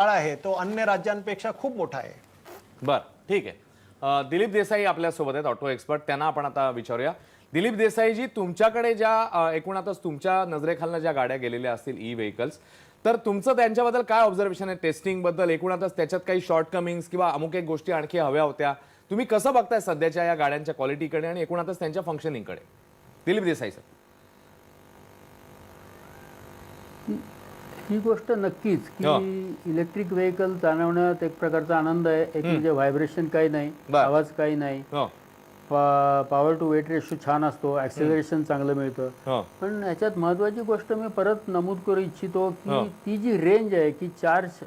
काळ आहे तो अन्य राज्यांपेक्षा खूप मोठा आहे. बर, ठीक आहे. दिलीप देसाई आपल्यासोबत आहेत, ऑटो एक्सपर्ट. त्यांना आपण आता विचारूया. दिलीप देसाईजी, तुमच्याकडे ज्या एकूणातच तुमच्या नजरेखालनं ज्या गाड्या गेलेल्या असतील ई व्हेकल्स, तर तुमचं त्यांच्याबद्दल काय ऑब्झर्वेशन आहे? टेस्टिंग बद्दल एकूणातच त्याच्यात काही शॉर्टकमिंग्स किंवा अमुक एक गोष्टी आणखी हव्या होत्या, तुम्ही कसं बघताय सध्याच्या या गाड्यांच्या क्वालिटीकडे आणि एकूणातच त्यांच्या फंक्शनिंगकडे? दिलीप देसाई सर. ही गोष्ट नक्कीच की इलेक्ट्रिक व्हेकल चालवण्यात एक प्रकारचा आनंद आहे. एक म्हणजे व्हायब्रेशन काही नाही, आवाज काही नाही, पॉवर टू वेट रेशो छान असतो, ऍक्सेलरेशन चांगलं मिळतं. पण याच्यात महत्वाची गोष्ट मी परत नमूद करू इच्छितो की ती जी रेंज आहे की चार्ज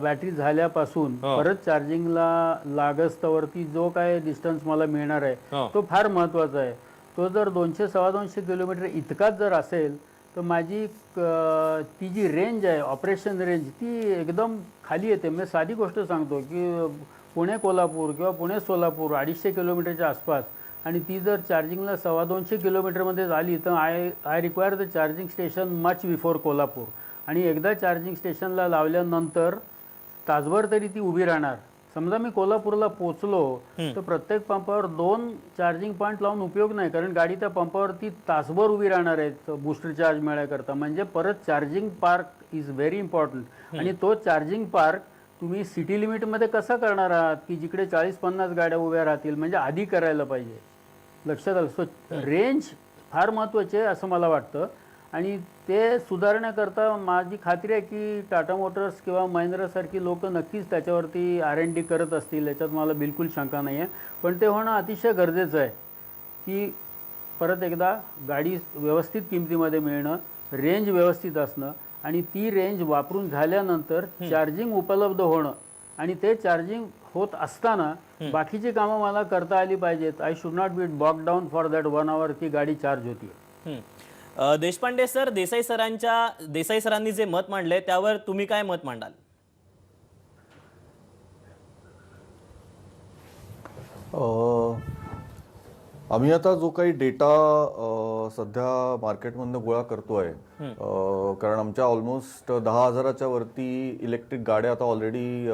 बॅटरी झाल्यापासून परत चार्जिंगला लागस्तवरती जो काय डिस्टन्स मला मिळणार आहे तो फार महत्वाचा आहे. तो जर 200-250 किलोमीटर इतकाच जर असेल तर माझी ती जी रेंज आहे, ऑपरेशन रेंज, ती एकदम खाली येते. मी साधी गोष्ट सांगतो की पुणे कोल्हापूर किंवा पुणे सोलापूर 250 किलोमीटरच्या आसपास, आणि ती जर चार्जिंगला 225 किलोमीटरमध्ये झाली तर I require the charging station much before Kolhapur. आणि एकदा चार्जिंग स्टेशनला लावल्यानंतर तासभर तरी ती उभी राहणार. समजा मी कोल्हापूरला पोचलो तर प्रत्येक पंपावर 2 चार्जिंग पॉईंट लावून उपयोग नाही, कारण गाडी त्या पंपावरती तासभर उभी राहणार आहे बूस्टर चार्ज मिळण्याकरता. म्हणजे परत charging park is very important. आणि तो चार्जिंग पार्क तुम्ही सिटी लिमिटमध्ये कसा करणार आहात की जिकडे 40-50 गाड्या उभ्या राहतील? म्हणजे आधी करायला पाहिजे. लक्षात आलं. सो रेंज फार महत्त्वाची आहे असं मला वाटतं, आणि ते सुधारण्याकरता माझी खात्री आहे की टाटा मोटर्स किंवा महिंद्रासारखी लोक नक्कीच त्याच्यावरती R&D करत असतील, याच्यात मला बिलकुल शंका नाही आहे. पण ते होणं अतिशय गरजेचं आहे की परत एकदा गाडी व्यवस्थित किमतीमध्ये मिळणं, रेंज व्यवस्थित असणं, आणि ती रेंज वापरून झाल्यानंतर चार्जिंग उपलब्ध होणं, आणि ते चार्जिंग होत असताना बाकीची कामं मला करता आली पाहिजेत. I should not be bogged down for that 1 hour ती गाडी चार्ज होती. देशपांडे सर, देसाई सरांनी जे मत मांडले त्यावर तुम्ही काय मत मांडाल? आम्ही आता जो काही डेटा सध्या मार्केटमधनं गोळा करतोय, कारण आमच्या ऑलमोस्ट 10,000च्या वरती इलेक्ट्रिक गाड्या आता ऑलरेडी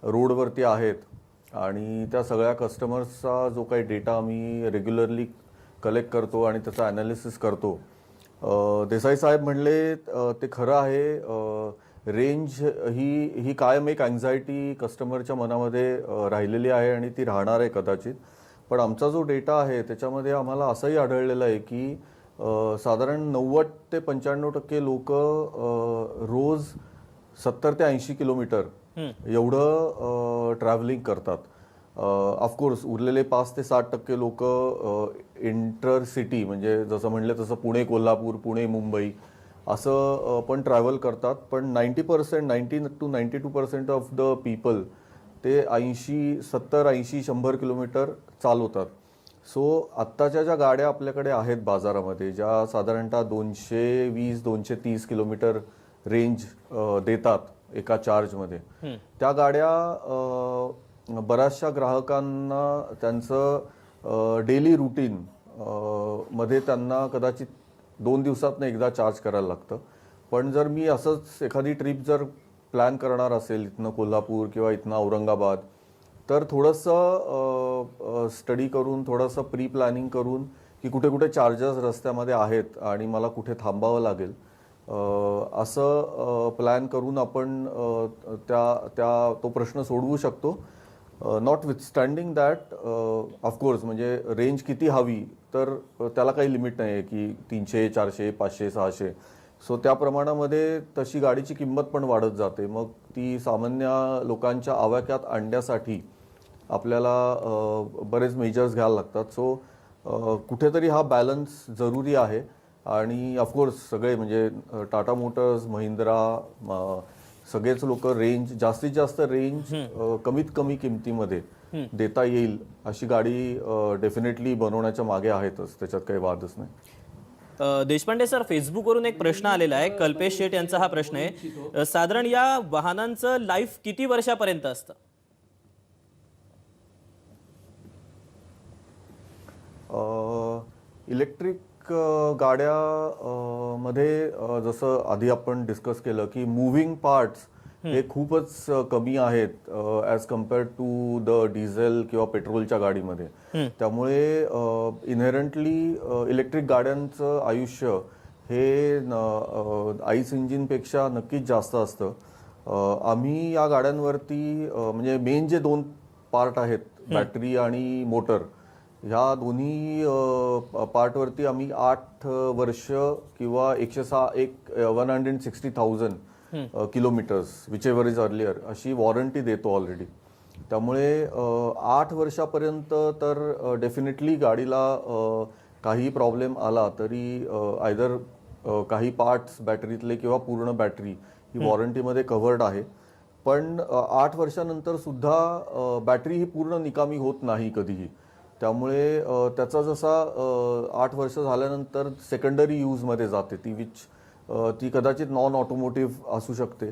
रोडवरती आहेत, आणि त्या सगळ्या कस्टमर्सचा जो काही डेटा आम्ही रेग्युलरली कलेक्ट करतो आणि त्याचा ॲनालिसिस करतो. देसाई साहेब म्हणले ते खरं आहे. रेंज ही कायम एक अँझायटी कस्टमरच्या मनामध्ये राहिलेली आहे आणि ती राहणार आहे कदाचित. पण आमचा जो डेटा आहे त्याच्यामध्ये आम्हाला असंही आढळलेलं आहे की साधारण 90 ते 95% लोक रोज 70 ते 80 किलोमीटर एवढं ट्रॅव्हलिंग करतात. ऑफकोर्स उरलेले 5 ते 60% लोक इंटर सिटी, म्हणजे जसं म्हणलं तसं पुणे कोल्हापूर, पुणे मुंबई असं पण ट्रॅव्हल करतात. पण 90% to 92% ऑफ द पीपल ते 70-80-100 किलोमीटर चालवतात. सो आत्ताच्या ज्या गाड्या आपल्याकडे आहेत बाजारामध्ये, ज्या साधारणतः 220-230 किलोमीटर रेंज देतात एका चार्जमध्ये, त्या गाड्या बऱ्याचशा ग्राहकांना त्यांचं डेली रुटीन मध्ये त्यांना कदाचित 2 दिवसातनं एकदा चार्ज करायला लागतं. पण जर मी असंच एखादी ट्रिप जर प्लॅन करणार असेल इथनं कोल्हापूर किंवा इथनं औरंगाबाद, तर थोडंसं स्टडी करून, थोडंसं प्री प्लॅनिंग करून की कुठे कुठे चार्जर्स रस्त्यामध्ये आहेत आणि मला कुठे थांबावं लागेल, असं प्लॅन करून आपण तो प्रश्न सोडवू शकतो. नॉट विथस्टँडिंग दॅट ऑफकोर्स, म्हणजे रेंज किती हवी तर त्याला काही लिमिट नाही आहे की 300, 400, 500, 600. सो त्या प्रमाणामध्ये तशी गाडीची किंमत पण वाढत जाते. मग ती सामान्य लोकांच्या आवाक्यात आणण्यासाठी आपल्याला बरेच मेजर्स घ्यायला लागतात. सो कुठेतरी हा बॅलन्स जरुरी आहे. आणि ऑफकोर्स सगळे म्हणजे टाटा मोटर्स, महिंद्रा, सगळेच लोक रेंज, जास्तीत जास्त रेंज कमीत कमी किमतीमध्ये देता येईल अशी गाडी डेफिनेटली बनवण्याच्या मागे आहेतच, त्याच्यात काही वादच नाही. देशपांडे सर, फेसबुकवरून एक प्रश्न आलेला आहे. कल्पेश शेठ यांचा हा प्रश्न आहे, साधारण या वाहनांचं लाईफ किती वर्षापर्यंत असतं? इलेक्ट्रिक गाड्या मध्ये जसं आधी आपण डिस्कस केलं की मूव्हिंग पार्ट्स हे खूपच कमी आहेत as compare to the diesel किंवा पेट्रोलच्या गाडीमध्ये. त्यामुळे इनहेरंटली इलेक्ट्रिक गाड्यांचं आयुष्य हे आईस इंजिनपेक्षा नक्कीच जास्त असतं. आम्ही या गाड्यांवरती म्हणजे मेन जे 2 पार्ट आहेत, बॅटरी आणि मोटर, ह्या दोन्ही पार्टवरती आम्ही 8 वर्ष किंवा 160,000 kilometres which ever is earlier अशी वॉरंटी देतो ऑलरेडी. त्यामुळे 8 वर्षापर्यंत तर डेफिनेटली गाडीला काही प्रॉब्लेम आला तरी आयदर काही पार्ट्स बॅटरीतले किंवा पूर्ण बॅटरी ही वॉरंटीमध्ये कव्हर्ड आहे. पण 8 वर्षानंतर सुद्धा बॅटरी ही पूर्ण निकामी होत नाही कधीही. त्यामुळे त्याचा जसा 8 वर्ष झाल्यानंतर सेकंडरी यूजमध्ये जाते ती कदाचित नॉन ऑटोमोटिव्ह असू शकते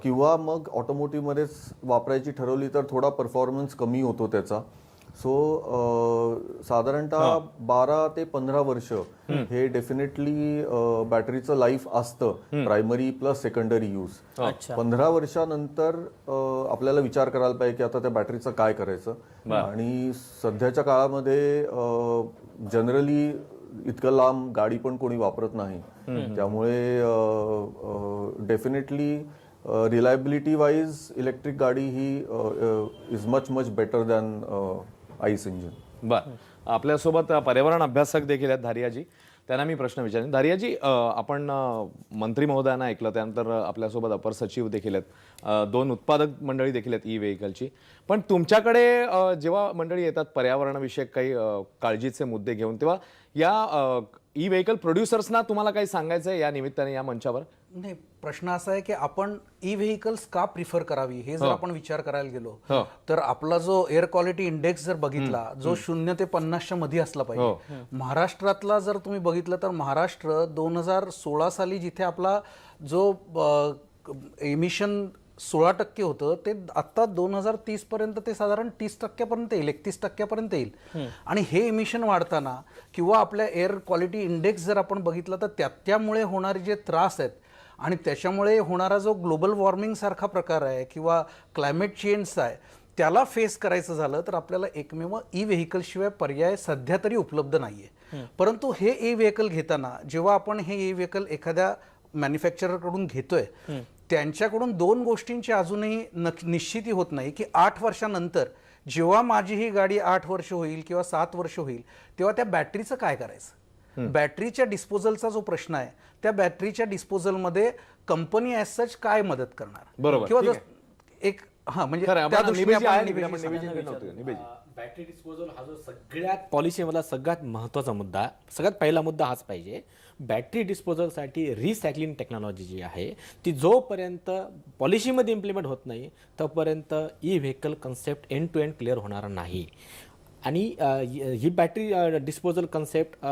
किंवा मग ऑटोमोटिव्हमध्येच वापरायची ठरवली तर थोडा परफॉर्मन्स कमी होतो त्याचा. सो साधारणतः 12 ते 15 वर्ष हे डेफिनेटली बॅटरीचं लाईफ असतं, प्रायमरी प्लस सेकंडरी यूज. 15 वर्षानंतर आपल्याला विचार करायला पाहिजे की आता त्या बॅटरीचं काय करायचं. आणि सध्याच्या काळामध्ये जनरली इतकं लांब गाडी पण कोणी वापरत नाही. त्यामुळे डेफिनेटली रिलायबिलिटी वाईज इलेक्ट्रिक गाडी he is much better than ice engine. बरं, आपल्यासोबत पर्यावरण अभ्यासक देखील आहेत धारियाजी. त्यांना मी प्रश्न विचारेन. धारियाजी, आपण मंत्री महोदयांना ऐकलं, त्यानंतर आपल्यासोबत अपर सचिव देखील आहेत, 2 उत्पादक मंडळी देखील आहेत ई व्हेकलची. पण तुमच्याकडे जेव्हा मंडळी येतात पर्यावरणाविषयक काही काळजीचे मुद्दे घेऊन, तेव्हा या ई व्हेकल प्रोड्युसर्सना तुम्हाला काही सांगायचं आहे या निमित्ताने या मंचावर? नाही, प्रश्न असा आहे की आपण ई व्हेकल्स का प्रिफर करावी हे जर आपण विचार करायला गेलो तर आपला जो एअर क्वालिटी इंडेक्स जर बघितला जो 0 ते 50च्या मध्ये असला पाहिजे. महाराष्ट्रातला जर तुम्ही बघितलं तर महाराष्ट्र 2016 साली जिथे आपला जो एमिशन 16% होतं ते आता 2030 पर्यंत ते साधारण 30% येईल, 31% येईल. आणि हे एमिशन वाढताना किंवा आपल्या एअर क्वालिटी इंडेक्स जर आपण बघितला तर त्यामुळे होणारे जे त्रास आहेत आणि त्याच्यामुळे होणारा जो ग्लोबल वॉर्मिंग सारखा प्रकार आहे किंवा क्लायमेट चेंज आहे त्याला फेस करायचं झालं तर आपल्याला एकमेव ई व्हेकल शिवाय पर्याय सध्या तरी उपलब्ध नाहीये. परंतु हे ई व्हेकल घेताना जेव्हा आपण हे ई व्हेकल एखाद्या मॅन्युफॅक्चररकडून घेतोय त्यांच्याकडून 2 गोष्टींची अजूनही निश्चिती होत नाही की 8 वर्षानंतर जेव्हा माझी ही गाडी 8 वर्ष होईल किंवा 7 वर्ष होईल तेव्हा त्या बॅटरीचं काय करायचं. बॅटरीच्या डिस्पोजलचा जो प्रश्न आहे त्या बॅटरीच्या डिस्पोजलमध्ये कंपनी ॲज सच काय मदत करणार. बरोबर, किंवा एक म्हणजे बॅटरी डिस्पोजल हा जो सगळ्यात पॉलिसीमधला सगळ्यात महत्त्वाचा मुद्दा, सगळ्यात पहिला मुद्दा हाच पाहिजे. बॅटरी डिस्पोजलसाठी रिसायकलिंग टेक्नॉलॉजी जी आहे ती जोपर्यंत पॉलिसीमध्ये इम्प्लिमेंट होत नाही तोपर्यंत E vehicle concept end to end clear होणार नाही. आणि ही बॅटरी डिस्पोजल कन्सेप्ट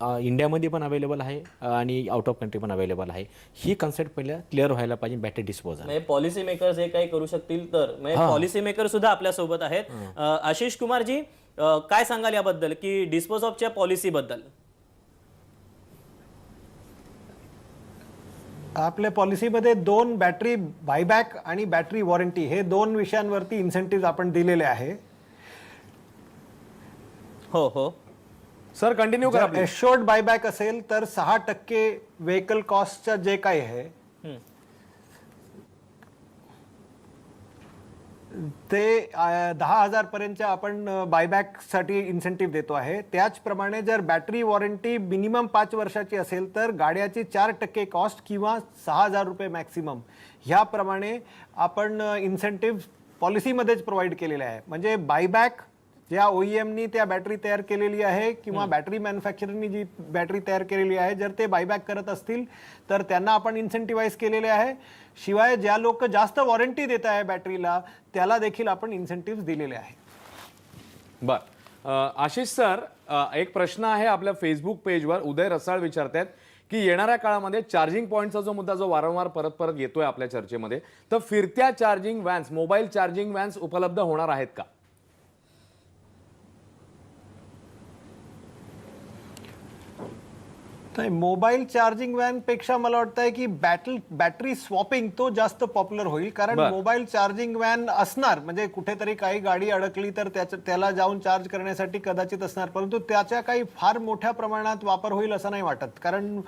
इंडियामध्ये पण अवेलेबल आहे आणि आउट ऑफ कंट्री पण अवेलेबल आहे. ही कन्सेप्ट पहिल्या क्लिअर व्हायला पाहिजे बॅटरी डिस्पोजल. पॉलिसी मेकर्स हे काही करू शकतील तर पॉलिसी मेकर सुद्धा आपल्या सोबत आहेत. आशिष कुमारजी, काय सांगाल याबद्दल की डिस्पोज ऑफच्या पॉलिसी बद्दल? आपल्या पॉलिसीमध्ये 2 बॅटरी बायबॅक आणि बॅटरी वॉरंटी हे 2 विषयांवरती इन्सेंटिव्ह आपण दिलेले आहे. हो सर, कंटिन्यू करा. एश्योर्ड बायबॅक असेल तर 6% व्हेकल कॉस्टचं जे काही आहे ते 10,000 पर्यंतच्या आपण बायबॅकसाठी इन्सेंटिव्ह देतो आहे. त्याचप्रमाणे जर बॅटरी वॉरंटी मिनिमम 5 वर्षाची असेल तर गाड्याची 4% कॉस्ट किंवा 6,000 रुपये मॅक्सिमम ह्याप्रमाणे आपण इन्सेंटिव्ह पॉलिसीमध्येच प्रोव्हाइड केलेले आहे. म्हणजे बायबॅक ज्या OEMनी त्या बॅटरी तयार केलेली आहे किंवा बॅटरी मॅन्युफॅक्चररनी जी बॅटरी तयार केलेली आहे जर ते बायबॅक करत असतील तर त्यांना आपण इन्सेंटिव्हाइज केलेले आहे. शिवाय ज्या लोक जास्त वॉरंटी देत आहे बॅटरीला त्याला देखील आपण इन्सेंटिव्ह दिलेले आहे. बर, आशिष सर, एक प्रश्न आहे आपल्या फेसबुक पेजवर. उदय रसाळ विचारतात की येणाऱ्या काळामध्ये चार्जिंग पॉईंटचा जो मुद्दा जो वारंवार परत येतोय आपल्या चर्चेमध्ये, तर फिरत्या charging vans, mobile charging vans उपलब्ध होणार आहेत का? नाही, मोबाईल चार्जिंग व्हॅन पेक्षा मला वाटतंय की बॅटरी स्वॉपिंग तो जास्त पॉप्युलर होईल, कारण मोबाईल चार्जिंग व्हॅन असणार, म्हणजे कुठेतरी काही गाडी अडकली तर त्याला जाऊन चार्ज करण्यासाठी कदाचित असणार, परंतु त्याच्या काही फार मोठ्या प्रमाणात वापर होईल असं नाही वाटत. कारण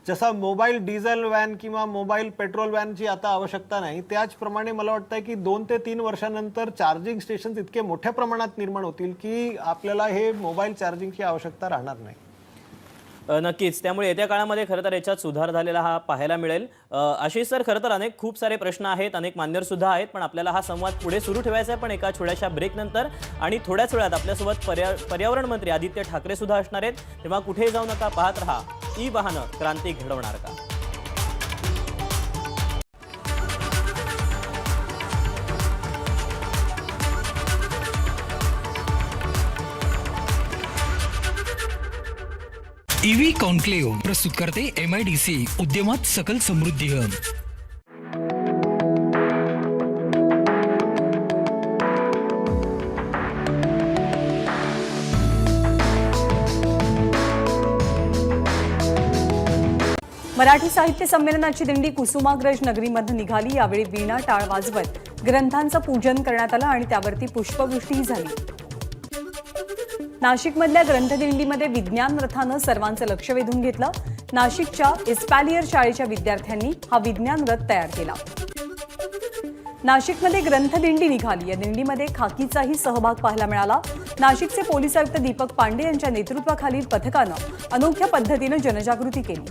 जसा मोबाईल डिझेल व्हॅन किंवा मोबाईल पेट्रोल व्हॅनची आता आवश्यकता नाही, त्याचप्रमाणे मला वाटतंय की 2 ते 3 वर्षानंतर चार्जिंग स्टेशन इतके मोठ्या प्रमाणात निर्माण होतील की आपल्याला हे मोबाईल चार्जिंगची आवश्यकता राहणार नाही. नक्कीच, त्यामुळे येत्या काळामध्ये खरं तर याच्यात सुधार झालेला हा पाहायला मिळेल. आशिष सर, खरं तर खूप सारे प्रश्न आहेत, अनेक मान्यवर सुद्धा आहेत, पण आपल्याला हा संवाद पुढे सुरू ठेवायचा आहे, पण एका छोट्याशा ब्रेक नंतर. आणि थोड्याच वेळात आपल्यासोबत पर्यावरण मंत्री आदित्य ठाकरे सुद्धा असणार आहेत. तेव्हा कुठेही जाऊ नका, पाहत रहा ई वाहनं क्रांती घडवणार का. ईव्ही कॉन्क्लेव्ह प्रस्तुत करते MIDC उद्यमात सकल समृद्धी. मराठी साहित्य संमेलनाची दिंडी कुसुमाग्रज नगरीमध्ये निघाली. यावेळी वीणा टाळ वाजवत ग्रंथांचं पूजन करण्यात आलं आणि त्यावरती पुष्पवृष्टीही झाली. नाशिकमधल्या ग्रंथदिंडीमध्ये विज्ञान रथानं सर्वांचं लक्ष वेधून घेतलं. नाशिकच्या इस्पॅलियर शाळेच्या विद्यार्थ्यांनी हा विज्ञान रथ तयार केला. नाशिकमध्ये ग्रंथदिंडी निघाली. या दिंडीमध्ये खाकीचाही सहभाग पाहायला मिळाला. नाशिकचे पोलीस आयुक्त दीपक पांडे यांच्या नेतृत्वाखालील पथकानं अनोख्या पद्धतीनं जनजागृती केली.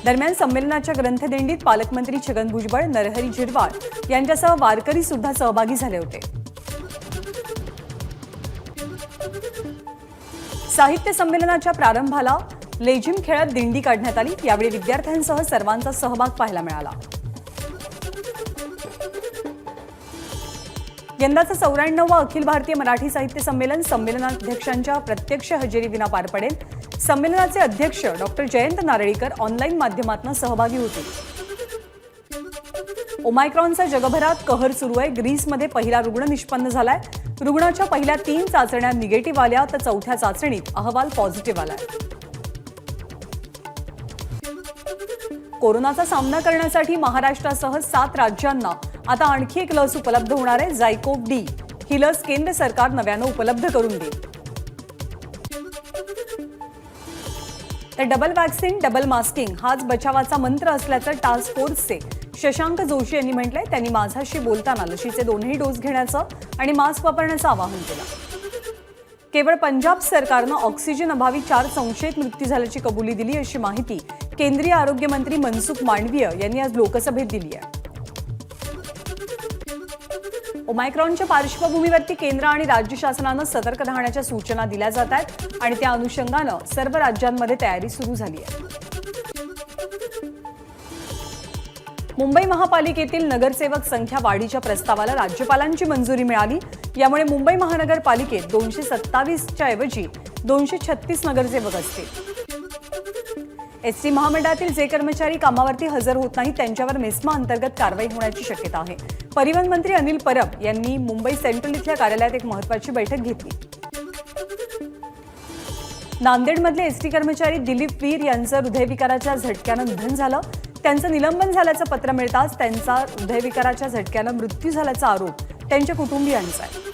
दरम्यान संमेलनाच्या ग्रंथदिंडीत पालकमंत्री छगन भुजबळ, नरहरी झिरवाळ यांच्यासह वारकरी सुद्धा सहभागी झाले होते. साहित्य संमेलनाच्या प्रारंभाला लेझिम खेळत दिंडी काढण्यात आली. यावेळी विद्यार्थ्यांसह सर्वांचा सहभाग पाहायला मिळाला. यंदाचं 94वं अखिल भारतीय मराठी साहित्य संमेलन संमेलनाध्यक्षांच्या प्रत्यक्ष हजेरीविना पार पडेल. संमेलनाचे अध्यक्ष डॉक्टर जयंत नारळीकर ऑनलाईन माध्यमातून सहभागी होतील. ओमायक्रॉनचा जगभरात कहर सुरू आहे. ग्रीसमध्ये पहिला रुग्ण निष्पन्न झालाय. रुग्णाच्या पहिल्या 3 चाचण्या निगेटिव्ह आल्या, तर 4थ्या चाचणीत अहवाल पॉझिटिव्ह आलाय. कोरोनाचा सामना करण्यासाठी महाराष्ट्रासह 7 राज्यांना आता आणखी एक लस उपलब्ध होणार आहे. झायकोव्ह डी ही लस केंद्र सरकार नव्यानं उपलब्ध करून देईल. तर डबल वॅक्सिन, डबल मास्किंग हाच बचावाचा मंत्र असल्याचं टास्क फोर्सचे शशांक जोशी यांनी म्हटलंय. त्यांनी माझाशी बोलताना लशीचे 2ही डोस घेण्याचं आणि मास्क वापरण्याचं आवाहन केलं. केवळ पंजाब सरकारनं ऑक्सिजन अभावी 4 संशयित मृत्यू झाल्याची कबुली दिली, अशी माहिती केंद्रीय आरोग्य मंत्री मनसुख मांडवीय यांनी आज लोकसभेत दिली आहे. ओमायक्रॉनच्या पार्श्वभूमीवरती केंद्र आणि राज्य शासनानं सतर्क राहण्याच्या सूचना दिल्या जात आहेत आणि त्या अनुषंगानं सर्व राज्यांमध्ये तयारी सुरू झाली आहे. मुंबई महापालिकेतील नगरसेवक संख्या वाढीच्या प्रस्तावाला राज्यपालांची मंजुरी मिळाली. यामुळे मुंबई महानगरपालिकेत 227च्या ऐवजी 236 नगरसेवक असतील. एसटी महामंडळातील जे कर्मचारी कामावरती हजर होत नाहीत त्यांच्यावर मेस्मा अंतर्गत कारवाई होण्याची शक्यता आहे. परिवहन मंत्री अनिल परब यांनी मुंबई सेंट्रल इथल्या कार्यालयात एक महत्त्वाची बैठक घेतली. नांदेडमधले एसटी कर्मचारी दिलीप वीर यांचं हृदयविकाराच्या झटक्यानं निधन झालं. त्यांचं निलंबन झाल्याचं पत्र मिळताच त्यांचा हृदयविकाराच्या झटक्यानं मृत्यू झाल्याचा आरोप त्यांच्या कुटुंबियांचा आहे.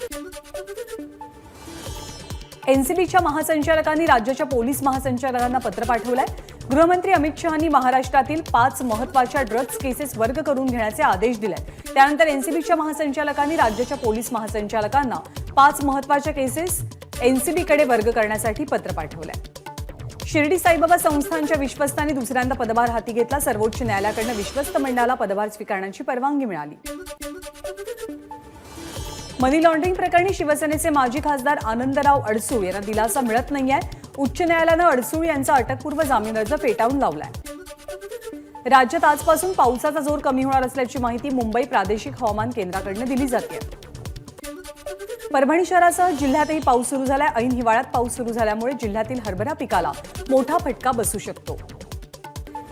एनसीबीच्या महासंचालकांनी राज्याच्या पोलीस महासंचालकांना पत्र पाठवलंय. गृहमंत्री अमित शहांनी महाराष्ट्रातील 5 महत्त्वाच्या ड्रग्ज केसेस वर्ग करून घेण्याचे आदेश दिले. त्यानंतर एनसीबीच्या महासंचालकांनी राज्याच्या पोलीस महासंचालकांना 5 महत्त्वाच्या केसेस एनसीबीकडे वर्ग करण्यासाठी पत्र पाठवलंय. शिर्डी साईबाबा संस्थानच्या विश्वस्तांनी दुसऱ्यांदा पदभार हाती घेतला. सर्वोच्च न्यायालयाकडून विश्वस्त मंडळाला पदभार स्वीकारण्याची परवानगी मिळाली. मनी लॉन्ड्रिंग प्रकरणी शिवसेनेचे माजी खासदार आनंदराव अडसूळ यांना दिलासा मिळत नाहीये. उच्च न्यायालयानं अडसूळ यांचा अटकपूर्व जामीन अर्ज फेटाळून लावलाय. राज्यात आजपासून पावसाचा जोर कमी होणार असल्याची माहिती मुंबई प्रादेशिक हवामान केंद्राकडून दिली जाते. परभणी शहरासह जिल्ह्यातही पाऊस सुरू झालाय. ऐन हिवाळ्यात पाऊस सुरू झाल्यामुळे जिल्ह्यातील हरभरा पिकाला मोठा फटका बसू शकतो.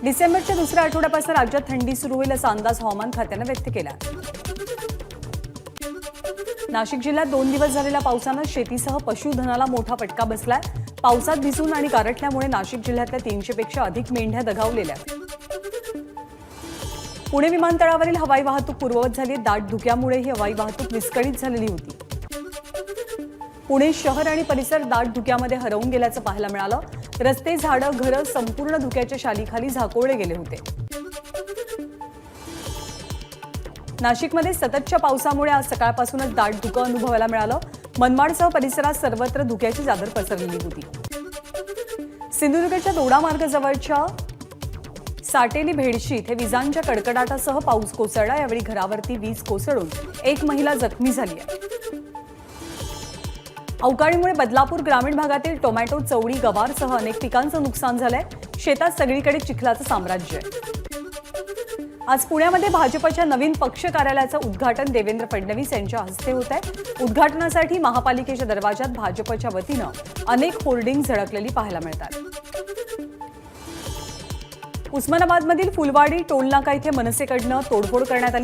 डिसेंबरच्या दुसऱ्या आठवड्यापासून राज्यात थंडी सुरू होईल असा अंदाज हवामान खात्यानं व्यक्त केला. नाशिक जिल्ह्यात 2 दिवस झालेल्या पावसानं शेतीसह पशुधनाला मोठा फटका बसलाय. पावसात भिजून आणि गारठल्यामुळे नाशिक जिल्ह्यातल्या 300 पेक्षा अधिक मेंढ्या दगावलेल्या. पुणे विमानतळावरील हवाई वाहतूक पूर्ववत झाली. दाट धुक्यामुळे ही हवाई वाहतूक विस्कळीत झालेली होती. पुणे शहर आणि परिसर दाट धुक्यामध्ये हरवून गेल्याचं पाहायला मिळालं. रस्ते, झाडं, घरं संपूर्ण धुक्याच्या शालीखाली झाकोळले गेले होते. नाशिकमध्ये सततच्या पावसामुळे आज सकाळपासूनच दाट धुकं अनुभवायला मिळालं. मनमाडसह परिसरात सर्वत्र धुक्याची चादर पसरलेली होती. सिंधुदुर्गच्या दोडा मार्गाजवळच्या साटेली भेडशी इथे विजांच्या कडकडाटासह पाऊस कोसळला. यावेळी घरावरती वीज कोसळून एक महिला जखमी झाली आहे. अवकाळीमुळे बदलापूर ग्रामीण भागातील टोमॅटो, चवळी, गवारसह अनेक पिकांचं नुकसान झालंय. शेतात सगळीकडे चिखलाचं साम्राज्य आहे. आज पुण्यामध्ये भाजपच्या नवीन पक्ष कार्यालयाचं उद्घाटन देवेंद्र फडणवीस यांच्या हस्ते होत आहे. उद्घाटनासाठी महापालिकेच्या दरवाजात भाजपच्या वतीनं अनेक होर्डिंग झळकलेली पाहायला मिळतात. उस्मानाबादमधील फुलवाडी टोलनाका इथे मनसेकडनं तोडफोड करण्यात आली.